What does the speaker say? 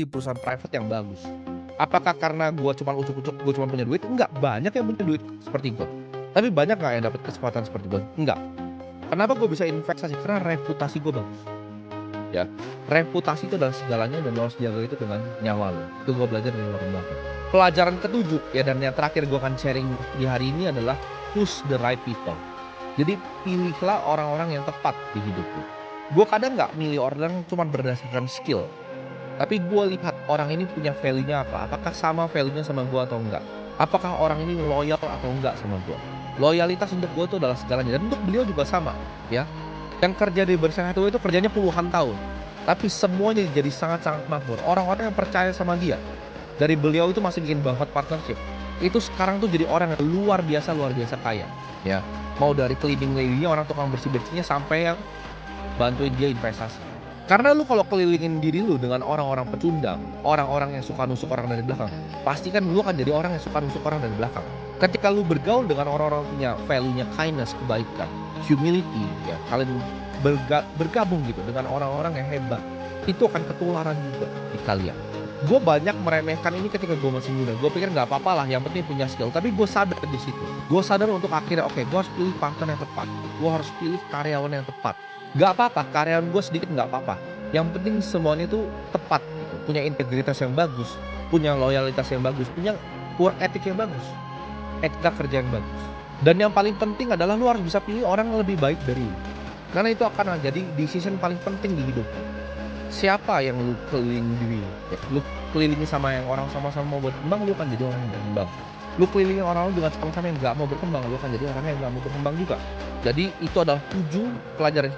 di perusahaan private yang bagus. Apakah karena gua cuma ucuk-ucuk, gua cuma punya duit? Enggak, banyak yang punya duit seperti gua. Tapi banyak nggak yang dapat kesempatan seperti gua? Enggak. Kenapa gua bisa investasi? Karena reputasi gua bagus. Ya, reputasi itu adalah segalanya dan lo harus jaga itu dengan nyawa lo. Itu gua belajar dari Warren Buffett. Pelajaran ketujuh ya dan yang terakhir gua akan sharing di hari ini adalah choose the right people. Jadi pilihlah orang-orang yang tepat di hidup lo. Gue kadang nggak milih orang cuma berdasarkan skill, tapi gue lihat orang ini punya value-nya apa, apakah sama value-nya sama gue atau enggak, apakah orang ini loyal atau enggak sama gue. Loyalitas untuk gue itu adalah segalanya dan untuk beliau juga sama ya. Yang kerja di Berkshire Hathaway itu kerjanya puluhan tahun, tapi semuanya jadi sangat-sangat makmur. Orang-orang yang percaya sama dia, dari beliau itu masih bikin Buffett Partnership, itu sekarang tuh jadi orang yang luar biasa kaya ya. Mau dari cleaning lady-nya, orang tukang bersih-bersihnya, sampai yang bantuin dia investasi. Karena lu kalau kelilingin diri lu dengan orang-orang pecundang, orang-orang yang suka nusuk orang dari belakang, pasti kan lu akan jadi orang yang suka nusuk orang dari belakang. Ketika lu bergaul dengan orang-orang punya value-nya kindness, kebaikan, humility, ya, kalian bergabung gitu dengan orang-orang yang hebat, itu akan ketularan juga di kalian. Gue banyak meremehkan ini ketika gue masih muda. Gue pikir nggak apa-apa lah, yang penting punya skill. Tapi gue sadar di situ. Gue sadar untuk akhirnya, oke, gue harus pilih partner yang tepat. Gue harus pilih karyawan yang tepat. Gak apa-apa, karyawan gue sedikit nggak apa-apa. Yang penting semuanya itu tepat, gitu. Punya integritas yang bagus, punya loyalitas yang bagus, punya work ethic yang bagus, etika kerja yang bagus. Dan yang paling penting adalah lu harus bisa pilih orang yang lebih baik dari lu. Karena itu akan jadi decision paling penting di hidup. Siapa yang lu kelilingi diri lu? Ya, lu kelilingi sama yang orang sama-sama mau berkembang, lu akan jadi orang yang berkembang. Lu kelilingi orang dengan sama-sama yang nggak mau berkembang, lu akan jadi orang yang nggak mau berkembang juga. Jadi itu adalah 7 pelajaran